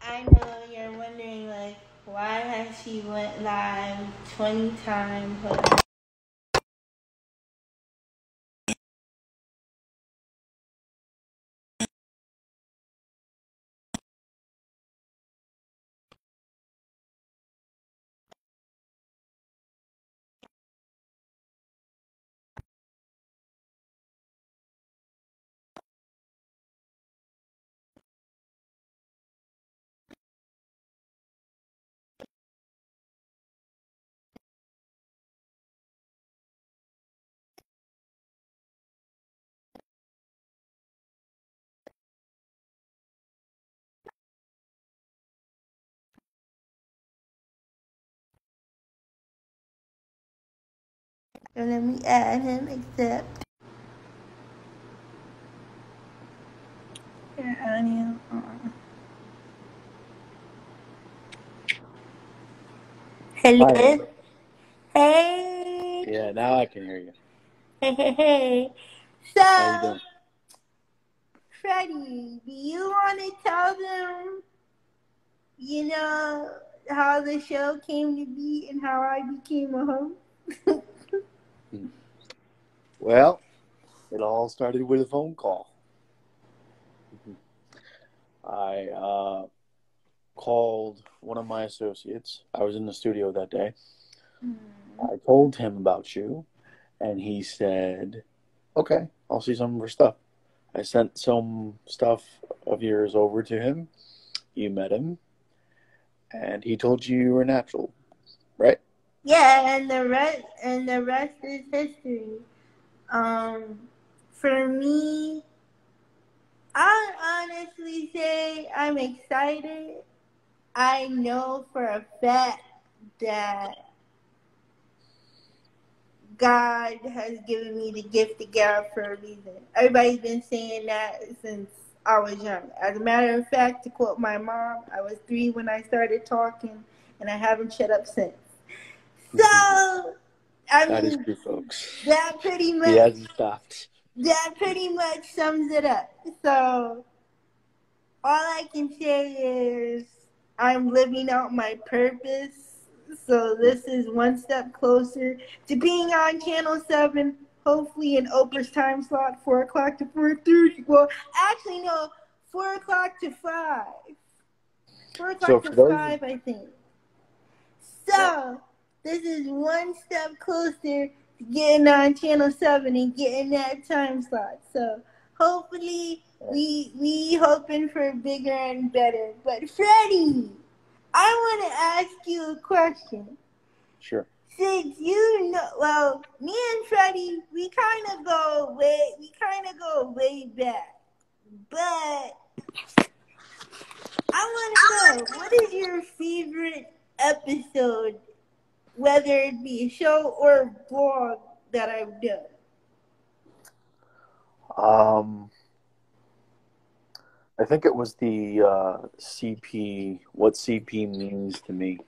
I know you're wondering, like, why has she went live 20 times? So let me add him, accept. Yeah, add him. Hi. Hello? Hey! Yeah, now I can hear you. Hey, hey, hey. How you So, doing? Freddie, do you want to tell them, how the show came to be and how I became a host? Well, it all started with a phone call. I called one of my associates. I was in the studio that day. I told him about you, and he said, "Okay, I'll see some of your stuff." I sent some stuff of yours over to him. You met him, and he told you were natural, right? Yeah, and the rest is history. Um, for me, I'll honestly say I'm excited. I know for a fact that God has given me the gift of gab for a reason. Everybody's been saying that since I was young. As a matter of fact, to quote my mom, I was 3 when I started talking, and I haven't shut up since. So, I That is mean, true, folks. that pretty He much hasn't stopped. that pretty much sums it up. So, all I can say is I'm living out my purpose. So this is one step closer to being on Channel 7, hopefully in Oprah's time slot, 4 o'clock to 4:30. Well, actually, no, 4 o'clock to 5. 4 So o'clock to for those, 5, I think. yeah. So, this is one step closer to getting on Channel 7 and getting that time slot. So, hopefully, we hoping for bigger and better. But, Freddie, I want to ask you a question. Sure. Since you know, well, me and Freddie, we kind of go way back. But I want to know, what is your favorite episode, whether it be a show or a blog that I've done? Um, I think it was the CP, what CP means to me.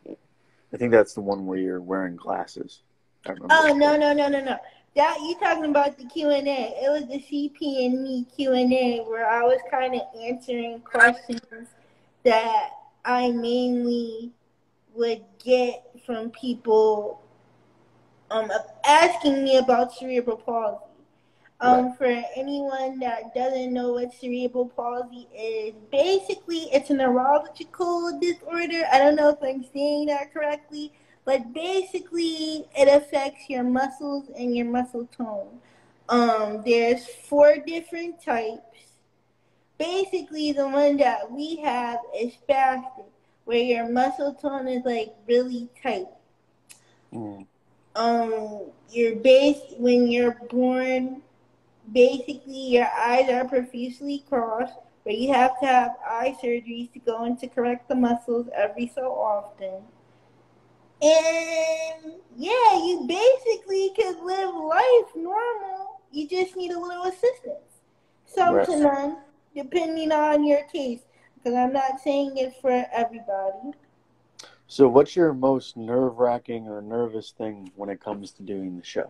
I think that's the one where you're wearing glasses. I remember Oh, it no, no, no, no, no. That you talking about the Q&A. It was the CP and me Q&A where I was kind of answering questions that I mainly would get from people asking me about cerebral palsy. right. For anyone that doesn't know what cerebral palsy is, basically it's a neurological disorder. I don't know if I'm saying that correctly, but basically it affects your muscles and your muscle tone. There's 4 different types. Basically, the one that we have is spastic, where your muscle tone is like really tight. Mm, Your base when you're born, basically your eyes are profusely crossed, where you have to have eye surgeries to go in to correct the muscles every so often. And yeah, you basically could live life normal. You just need a little assistance. Some right. to none, depending on your case. Because I'm not saying it for everybody. So, what's your most nerve-wracking or nervous thing when it comes to doing the show?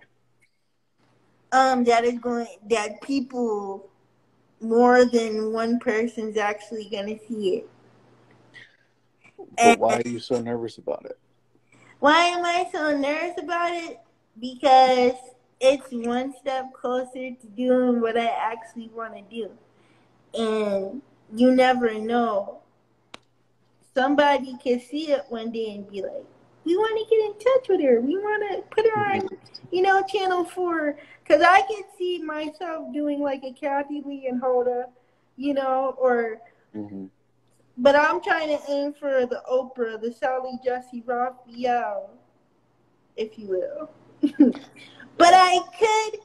That people more than one person's actually gonna see it. But why are you so nervous about it? Why am I so nervous about it? Because it's one step closer to doing what I actually want to do. And you never know. Somebody can see it one day and be like, we want to get in touch with her. We want to put her on, Channel 4. Because I can see myself doing like a Kathy Lee and Hoda, or... Mm-hmm. But I'm trying to aim for the Oprah, the Sally Jesse Raphael, if you will. But I could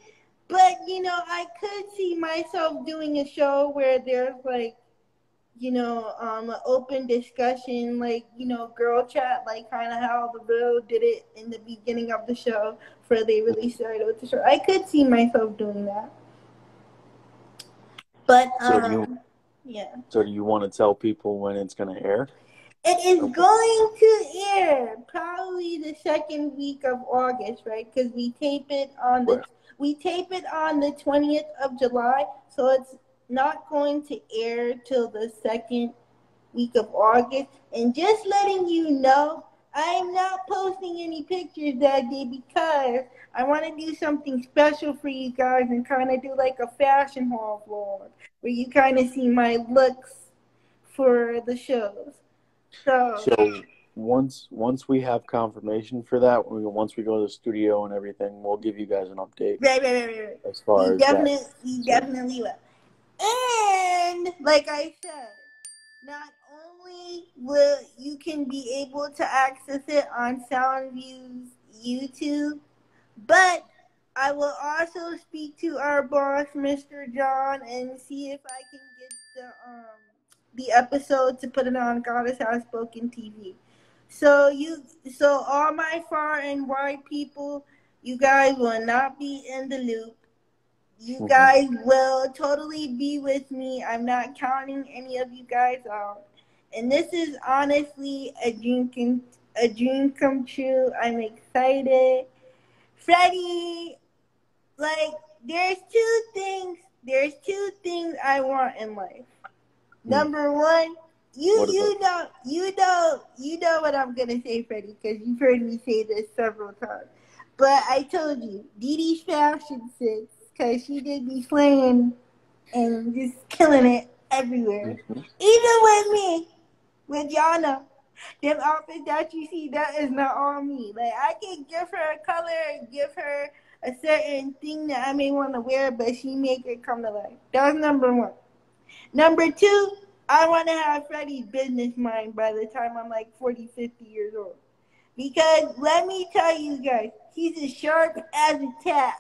see myself doing a show where there's like, an open discussion, like, girl chat, like kind of how the Real did it in the beginning of the show before they really started with the show. I could see myself doing that. But, yeah. So do you want to tell people when it's going to air? It is going to air probably the second week of August, right? Because we tape it on the 20th of July, so it's not going to air till the second week of August. And just letting you know, I am not posting any pictures that day because I want to do something special for you guys and kind of do like a fashion haul vlog where you kind of see my looks for the shows. So once we have confirmation for that, once we go to the studio and everything, we'll give you guys an update. Right. As far as we definitely will. And like I said, not only will you can be able to access it on SoundView's YouTube, but I will also speak to our boss, Mr. John, and see if I can get the episode to put it on Goddess Outspoken TV. So all my far and wide people, you guys will not be in the loop. You guys will totally be with me. I'm not counting any of you guys out. And this is honestly a dream come true. I'm excited. Freddie, like, there's two things I want in life. Number one, you know what I'm gonna say, Freddie, because you've heard me say this several times. But I told you, Dee Dee's fashion sense, because she did be slaying and just killing it everywhere. Even with me, with Yana, them outfits that you see, that is not on me. Like, I can give her a color and give her a certain thing that I may want to wear, but she make it come to life. That's number one. Number two, I want to have Freddie's business mind by the time I'm like 40, 50 years old. Because let me tell you guys, he's as sharp as a tack.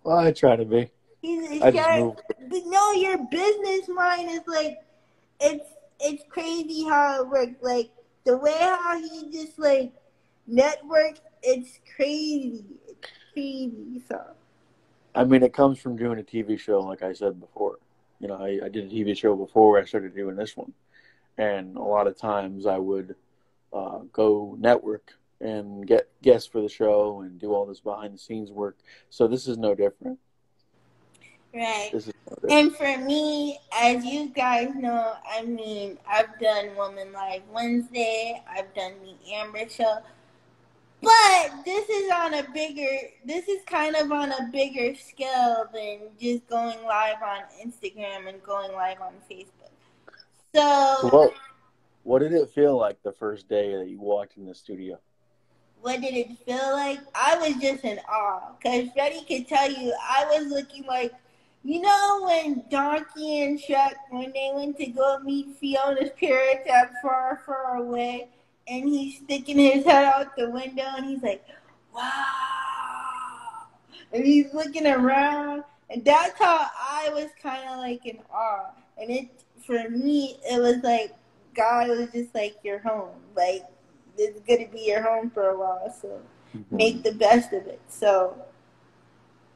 Well, I try to be. He's as sharp. But no, your business mind is like, it's crazy how it works. Like, the way how he just, like, networks, it's crazy. It's crazy, so. I mean, it comes from doing a TV show, like I said before. I did a TV show before I started doing this one. And a lot of times I would go network and get guests for the show and do all this behind-the-scenes work. So this is no different. Right. And for me, as you guys know, I mean, I've done Woman Live Wednesday. I've done the Amber Show. But this is kind of on a bigger scale than just going live on Instagram and going live on Facebook. So what did it feel like the first day that you walked in the studio? What did it feel like? I was just in awe. Because Freddie could tell you, I was looking like, when Donkey and Shrek, when they went to go meet Fiona's parents at Far, Far Away, and he's sticking his head out the window, and he's like, wow. And he's looking around, and that's how I was kind of like in awe. And for me, it was like, God was just like, your home. Like, it's going to be your home for a while, so make the best of it. So,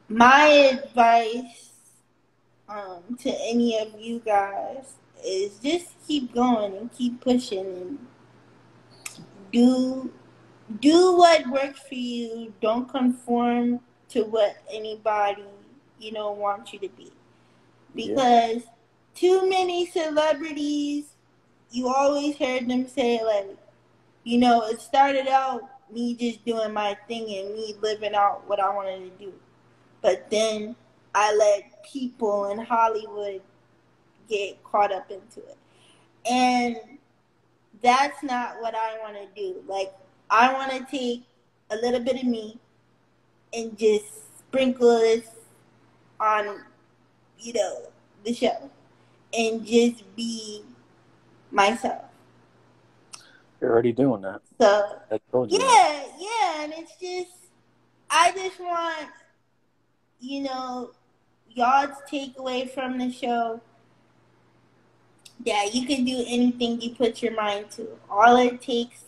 my advice to any of you guys is just keep going and keep pushing and do what works for you. Don't conform to what anybody, wants you to be. Because too many celebrities, you always heard them say, like, you know, it started out me just doing my thing and me living out what I wanted to do. But then I let people in Hollywood get caught up into it. And that's not what I want to do. Like, I want to take a little bit of me and just sprinkle this on, you know, the show and just be myself. You're already doing that. So, I told you yeah, that. yeah, and it's just, I just want, you know, y'all's takeaway from the show that you can do anything you put your mind to. All it takes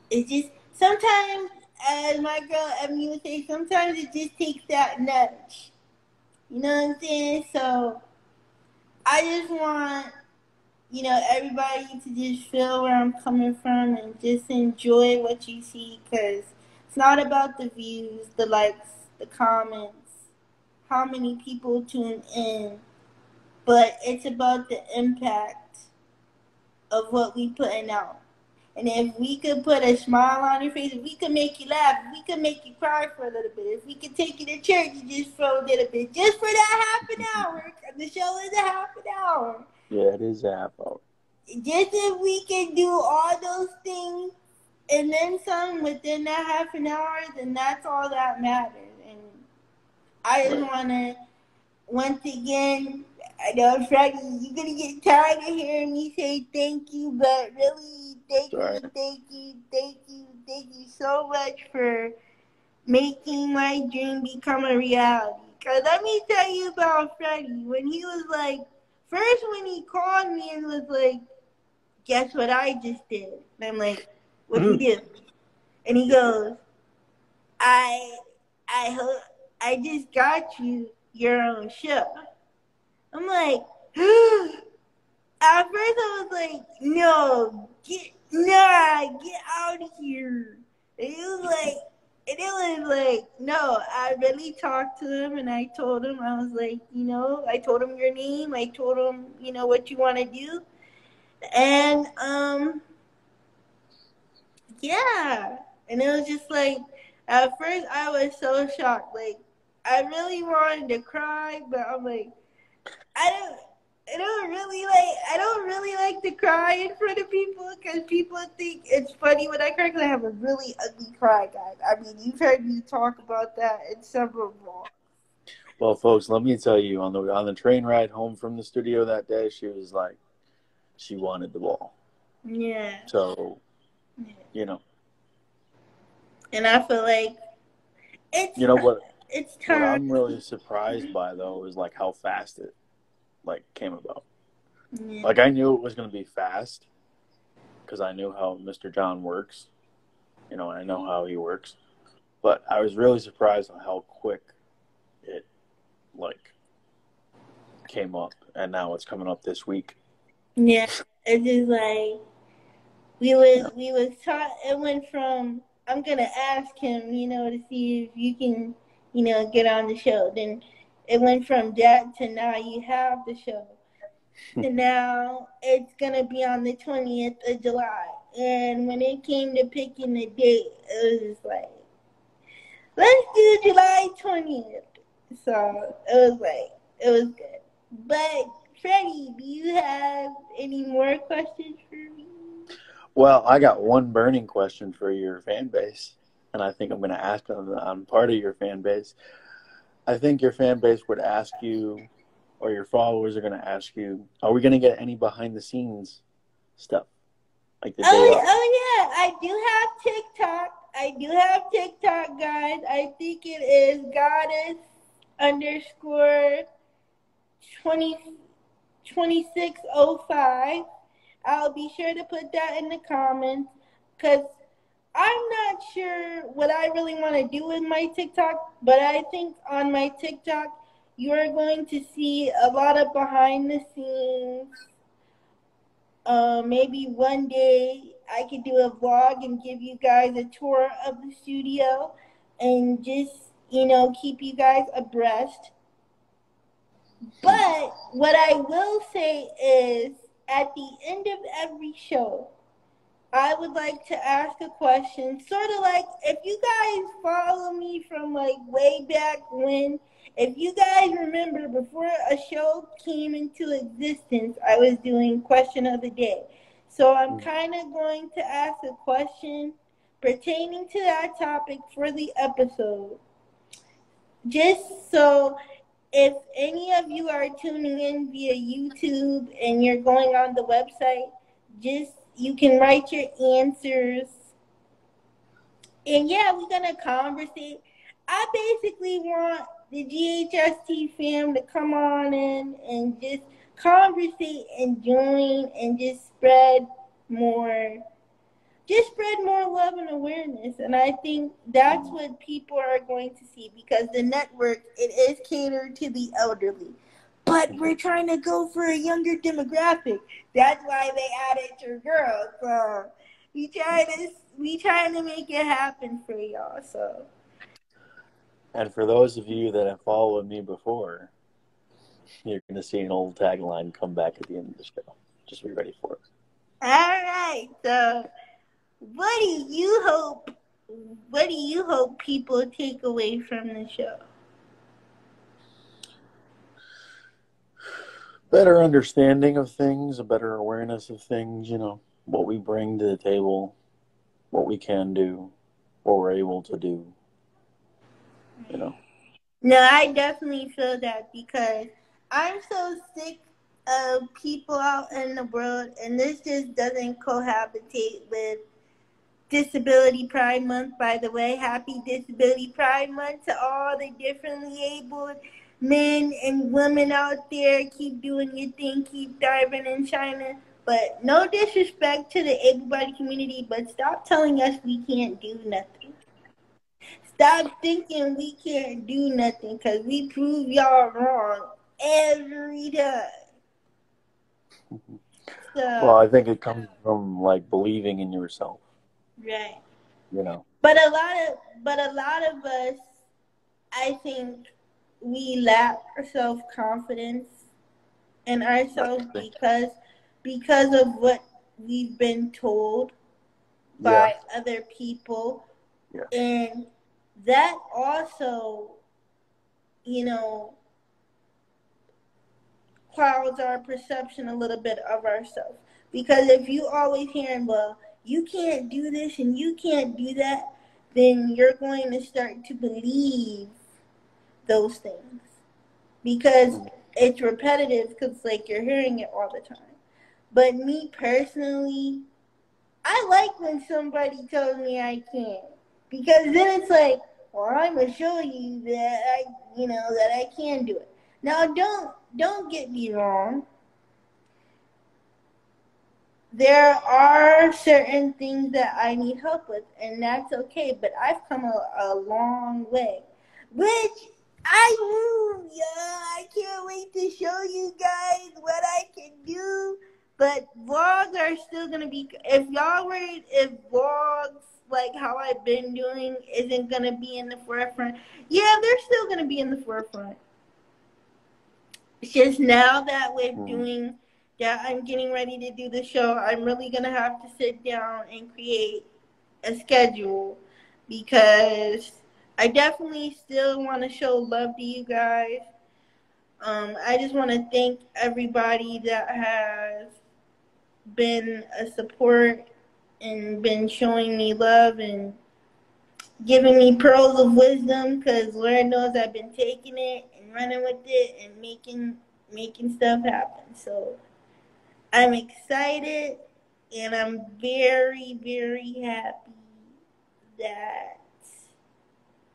is just, sometimes, as my girl Emmy would say, sometimes it just takes that nudge. You know what I'm saying? So, I just want, you know, everybody to just feel where I'm coming from and just enjoy what you see, because it's not about the views, the likes, the comments, how many people tune in, but it's about the impact of what we putting out. And if we could put a smile on your face, if we could make you laugh, if we could make you cry for a little bit, if we could take you to church just for a little bit, just for that half an hour, the show is a half an hour. Yeah, it is a half hour. Just if we can do all those things and then some within that half an hour, then that's all that matters. And I just want to, once again, I know, Freddie, you're going to get tired of hearing me say thank you, but really, thank you so much for making my dream become a reality. Because let me tell you about Freddie. When he was like, first when he called me and was like, guess what I just did? And I'm like, what did you do? And he goes, I just got you your own show. I'm like, at first I was like, no, get out of here. And it was like, no, I really talked to him and I told him, I was like, you know, I told him your name, I told him, you know, what you want to do. And, yeah. And it was just like, at first I was so shocked. Like, I really wanted to cry, but I'm like, I don't really like to cry in front of people because people think it's funny when I cry because I have a really ugly cry, guys. I mean, you've heard me talk about that in several vlogs. Well, folks, let me tell you, on the train ride home from the studio that day, she was like, she wanted the ball. Yeah. So, you know. And I feel like it's, you know what? It's time. What I'm really surprised by, though, is like how fast it like came about. Yeah. Like, I knew it was going to be fast because I knew how Mr. John works. You know, I know how he works. But I was really surprised on how quick it, like, came up. And now it's coming up this week. Yeah, it's just like, we was taught, it went from, I'm going to ask him, you know, to see if you can, you know, get on the show. Then it went from that to now you have the show. And now it's going to be on the 20th of July. And when it came to picking the date, it was just like, let's do July 20th. So it was good. But, Freddie, do you have any more questions for me? Well, I got one burning question for your fan base. And I think I'm going to ask on part of your fan base. I think your fan base would ask you, or your followers are going to ask you, are we going to get any behind-the-scenes stuff? Like the day yeah, I do have TikTok, guys. I think it is goddess_2605. I'll be sure to put that in the comments because I'm not sure what I really want to do with my TikTok, but I think on my TikTok, you're going to see a lot of behind the scenes. Maybe one day I could do a vlog and give you guys a tour of the studio and just, you know, keep you guys abreast. But what I will say is at the end of every show, I would like to ask a question, sort of like if you guys follow me from like way back when, if you guys remember before a show came into existence, I was doing question of the day. So I'm kind of going to ask a question pertaining to that topic for the episode. Just so if any of you are tuning in via YouTube and you're going on the website, just you can write your answers. And yeah, we're gonna conversate. I basically want the GHST fam to come on in and just conversate and join and just spread more love and awareness. And I think that's what people are going to see, because the network, it is catered to the elderly. But we're trying to go for a younger demographic. That's why they added your girl. So we trying to make it happen for y'all. So. And for those of you that have followed me before, you're going to see an old tagline come back at the end of the show. Just be ready for it. All right. So what do you hope people take away from the show? Better understanding of things, a better awareness of things, what we bring to the table, what we can do, what we're able to do, No, I definitely feel that, because I'm so sick of people out in the world, and this just doesn't cohabitate with Disability Pride Month, by the way. Happy Disability Pride Month to all the differently abled men and women out there. Keep doing your thing. Keep thriving in China. But no disrespect to the able-bodied community, but stop telling us we can't do nothing. Stop thinking we can't do nothing, because we prove y'all wrong every time. Well, I think it comes from believing in yourself. Right. But a lot of us, I think we lack self-confidence in ourselves because of what we've been told by other people. Yeah. And that also, clouds our perception a little bit of ourselves. Because if you always hearing, well, you can't do this and you can't do that, then you're going to start to believe those things. Because it's repetitive, because you're hearing it all the time. But me personally, I like when somebody tells me I can't. Because then it's like, well, I'm going to show you that I can do it. Now, don't get me wrong. There are certain things that I need help with, and that's okay. But I've come a long way, which I move, I can't wait to show you guys what I can do. But vlogs are still gonna be. If y'all worried if vlogs like how I've been doing isn't gonna be in the forefront, yeah, they're still gonna be in the forefront. It's just now that we're doing that, I'm getting ready to do the show, I'm really going to have to sit down and create a schedule, because I definitely still want to show love to you guys. I just want to thank everybody that has been a support and been showing me love and giving me pearls of wisdom, because Lord knows I've been taking it and running with it and making stuff happen. So I'm excited, and I'm very, very happy that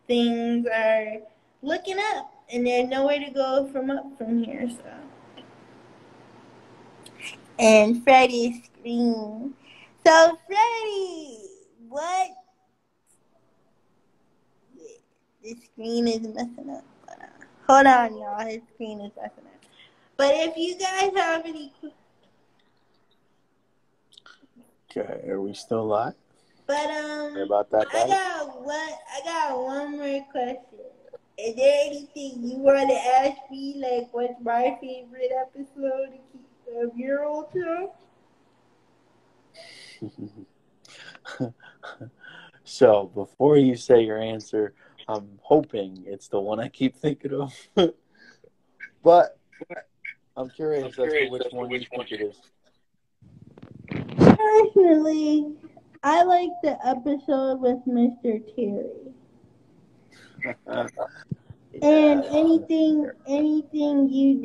things are looking up, and there's nowhere to go from here. So, and Freddie's screen. So Freddie, what? The screen is messing up. Hold on, y'all. His screen is messing up. But if you guys have any... Okay, are we still live? But Sorry about that, guys. I got one more question. Is there anything you want to ask me? Like, what's my favorite episode? of your old show? So before you say your answer, I'm hoping it's the one I keep thinking of. But I'm curious as to which one you think it is. Personally, I like the episode with Mr. Terry. And Yeah. anything you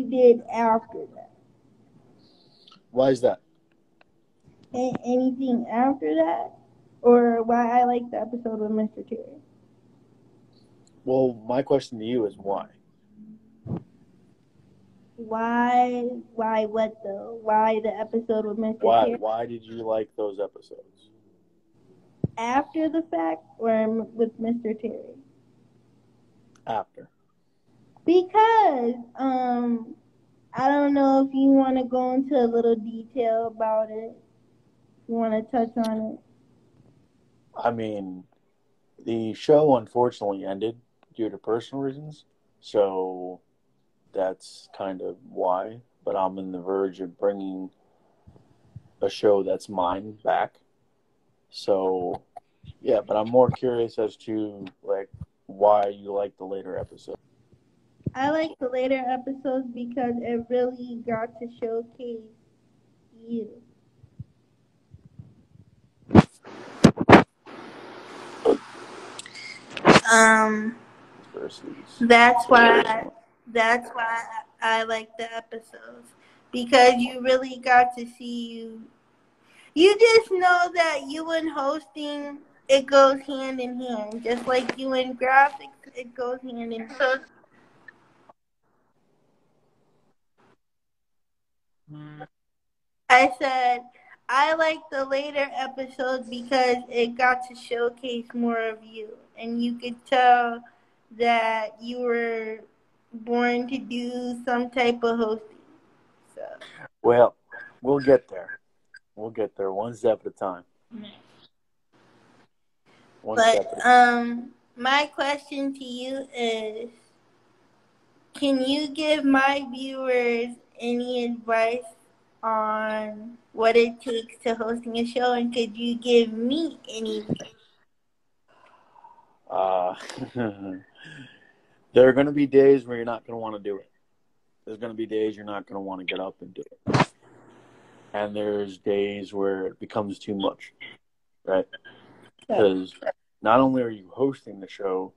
did after that. Why is that? Anything after that? Or why I like the episode with Mr. Terry? Well, my question to you is why? Why what though? Why the episode with Mr. Terry? Why did you like those episodes? After the fact or with Mr. Terry? After. Because I don't know if you want to go into a little detail about it. If you want to touch on it. I mean, the show unfortunately ended due to personal reasons, so that's kind of why. But I'm in the verge of bringing a show that's mine back. So, yeah, but I'm more curious as to like why you like the later episode. I like the later episodes because it really got to showcase you. Versus That's why I like the episodes because you really got to see you. You just know that you and hosting it goes hand in hand, just like you and graphics it goes hand in hand. I said I like the later episodes because it got to showcase more of you, and you could tell that you were born to do some type of hosting. So. Well, we'll get there. We'll get there one step at a time. My question to you is, can you give my viewers any advice on what it takes to hosting a show, and could you give me any? There are going to be days where you're not going to want to do it. There's going to be days you're not going to want to get up and do it. And there's days where it becomes too much, right? Because not only are you hosting the show,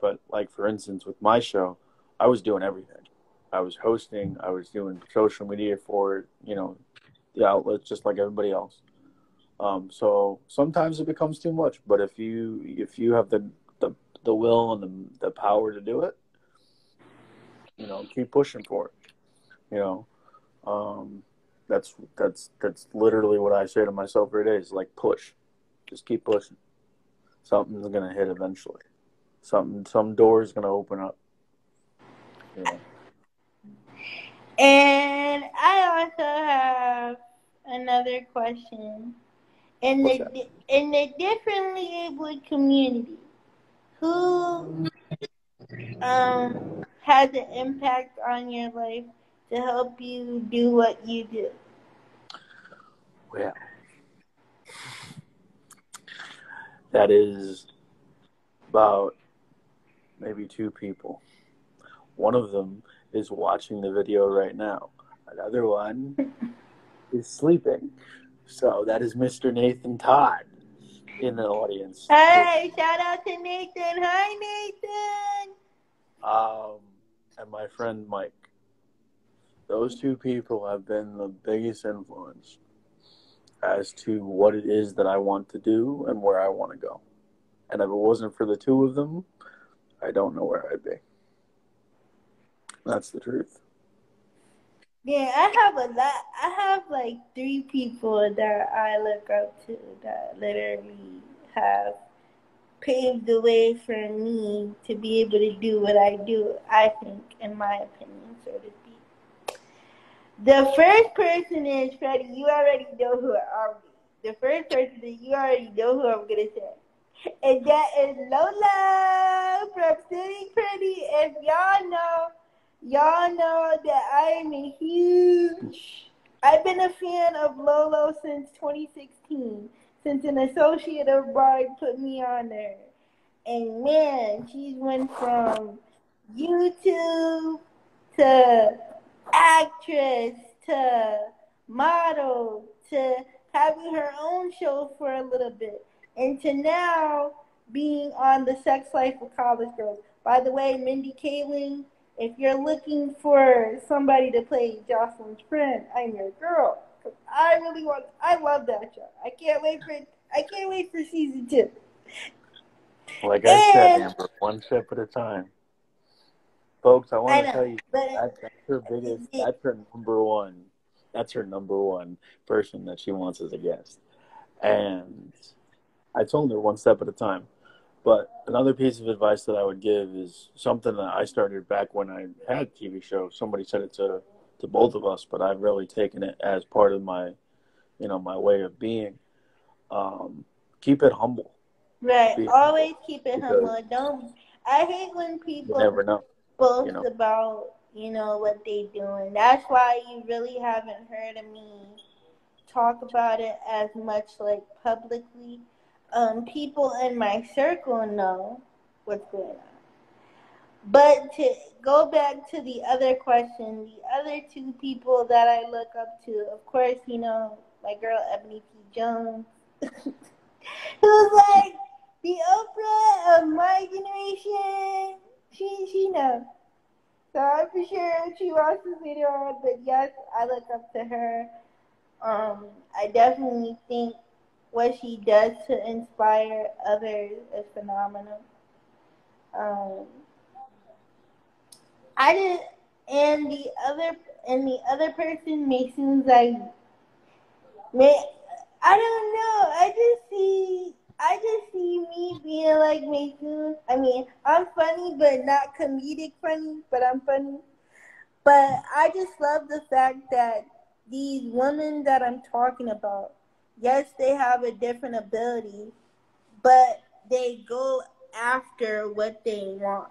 but like for instance with my show, I was doing everything. I was hosting, I was doing social media for it, the outlets just like everybody else. So sometimes it becomes too much, but if you have the will and the power to do it, keep pushing for it. That's literally what I say to myself every day is like push, just keep pushing. Something's gonna hit eventually. Some door's gonna open up. And I also have another question. In the differently abled community, who has an impact on your life to help you do what you do? Well, that is about maybe two people. One of them is watching the video right now. Another one is sleeping. So that is Mr. Nathan Todd in the audience. Hey, shout out to Nathan. Hi, Nathan. And my friend Mike. Those two people have been the biggest influence as to what it is that I want to do and where I want to go. And if it wasn't for the two of them, I don't know where I'd be. That's the truth. Yeah, I have like 3 people that I look up to that literally have paved the way for me to be able to do what I do, I think, in my opinion, so to speak. The first person is, Freddie, you already know who I'll be. The first person that you already know who I'm going to say. And that is Lola from City Pretty. If y'all know, y'all know that I've been a fan of Lolo since 2016, since an associate of Bard put me on there. And man, she's went from YouTube to actress to model to having her own show for a little bit, and to now being on The Sex Life of College Girls. By the way, Mindy Kaling, if you're looking for somebody to play Jocelyn's friend, I'm your girl. Cause I love that show. I can't wait for season 2. Like I said, Amber, one step at a time. Folks, I want to tell you that's her biggest. That's her number one. That's her number one person that she wants as a guest. And I told her one step at a time. But another piece of advice that I would give is something that I started back when I had a TV show. Somebody said it to both of us, but I've really taken it as part of my, my way of being. Keep it humble. Right. Always keep it humble. I hate when people never know. Boast about, what they doing. That's why you really haven't heard of me talk about it as much, like, publicly. People in my circle know what's going on. But to go back to the other question, the other two people that I look up to, of course, my girl Ebony P. Jones, who's like the Oprah of my generation. She knows. So I'm for sure she watches video on, but yes, I look up to her. I definitely think what she does to inspire others is phenomenal. And the other person makes seems like, I don't know. I just see me being like Mason. I mean, I'm funny, but not comedic funny, but I'm funny. But I just love the fact that these women that I'm talking about, yes, they have a different ability, but they go after what they want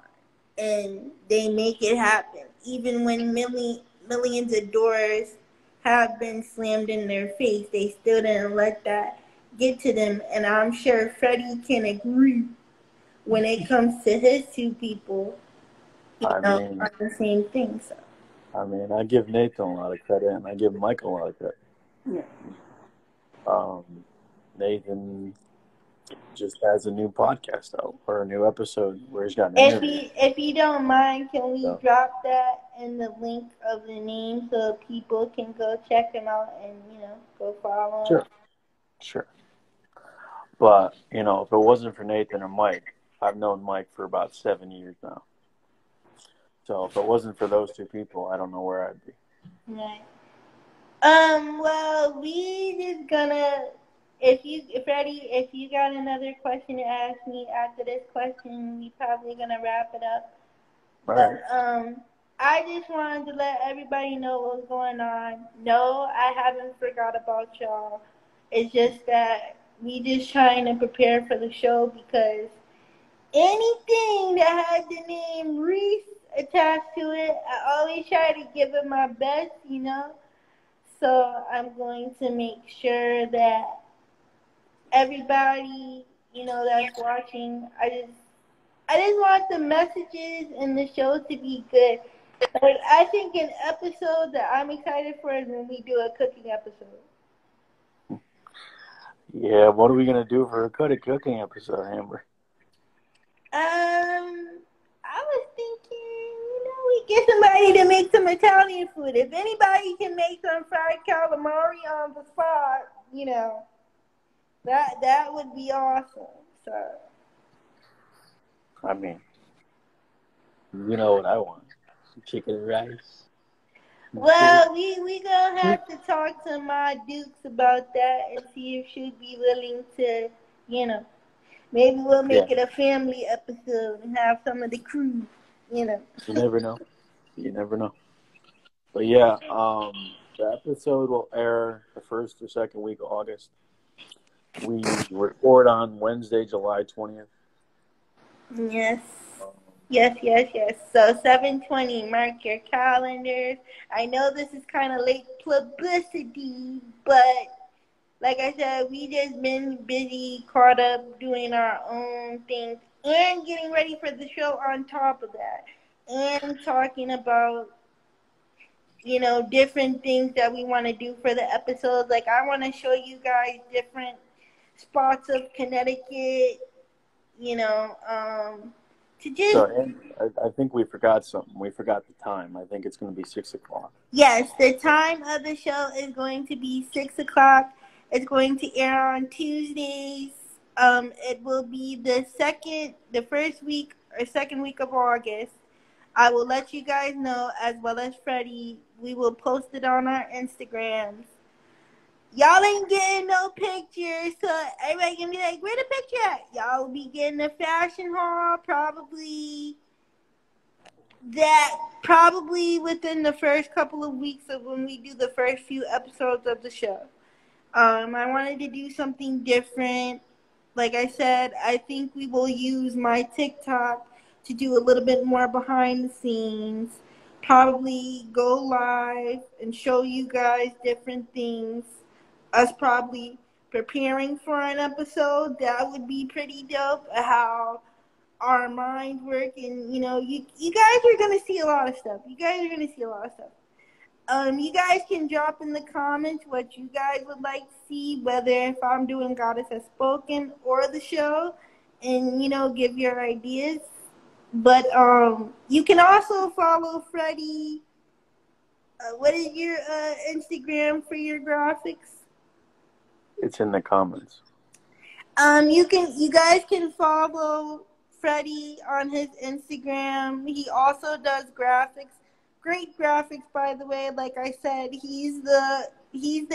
and they make it happen. Even when millions of doors have been slammed in their face, they still didn't let that get to them. And I'm sure Freddie can agree when it comes to his two people, on the same thing. So. I mean, I give Nathan a lot of credit, and I give Michael a lot of credit. Yeah. Nathan just has a new podcast out, or a new episode where he's got an interview. If you don't mind, can we drop that in the link of the name so people can go check him out and, go follow him? Sure. But, if it wasn't for Nathan or Mike, I've known Mike for about 7 years now. So if it wasn't for those two people, I don't know where I'd be. Right. Well, we just gonna, if you got another question to ask me after this question, we probably gonna wrap it up. All right. But, I just wanted to let everybody know what's going on. No, I haven't forgot about y'all. It's just that we just trying to prepare for the show, because anything that had the name Reese attached to it, I always try to give it my best, So I'm going to make sure that everybody, that's watching, I just want the messages and the show to be good. Like, I think an episode that I'm excited for is when we do a cooking episode. Yeah, what are we going to do for a cooking episode, Amber? I was thinking, we get somebody to make some Italian food. If anybody can make some fried calamari on the spot, that would be awesome. So, I mean, you know what I want. Chicken and rice. Well, we gonna have to talk to Ma Dukes about that and see if she'd be willing to, maybe we'll make it a family episode and have some of the crew, You never know. But yeah, the episode will air the first or second week of August. We record on Wednesday, July 20th. Yes. Yes, yes, yes. So 7:20, mark your calendars. I know this is kind of late publicity, but like I said, we just been busy, caught up doing our own things and getting ready for the show on top of that. And talking about, different things that we want to do for the episodes. Like I want to show you guys different spots of Connecticut, you know, to just. So, and I think we forgot something. We forgot the time. I think it's going to be 6 o'clock. Yes, the time of the show is going to be 6 o'clock. It's going to air on Tuesdays. It will be the first week or second week of August. I will let you guys know, as well as Freddie. We will post it on our Instagrams. Y'all ain't getting no pictures, so everybody can be like, "Where the picture at?" Y'all will be getting a fashion haul, probably within the first couple of weeks of when we do the first few episodes of the show. I wanted to do something different. Like I said, I think we will use my TikTok to do a little bit more behind the scenes. Probably go live and show you guys different things. Us probably preparing for an episode. That would be pretty dope. How our minds work, and you guys are gonna see a lot of stuff. You guys can drop in the comments what you guys would like to see, whether if I'm doing Goddess Has Spoken or the show, and give your ideas. But you can also follow Freddie. What is your Instagram for your graphics? It's in the comments. You guys can follow Freddie on his Instagram. He also does graphics. Great graphics, by the way. Like I said, he's the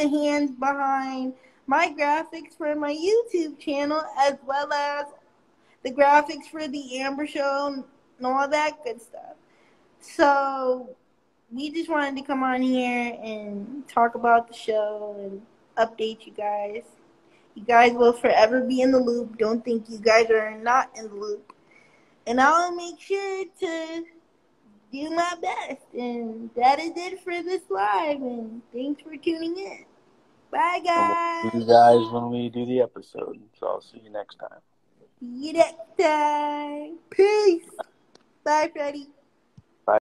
hands behind my graphics for my YouTube channel, as well as the graphics for the Amber Show and all that good stuff. So we just wanted to come on here and talk about the show and update you guys. You guys will forever be in the loop. Don't think you guys are not in the loop. And I'll make sure to do my best. And that is it for this live. And thanks for tuning in. Bye, And we'll see guys. you guys when we do the episode. So I'll see you next time. See you next time. Peace. Bye, Freddie.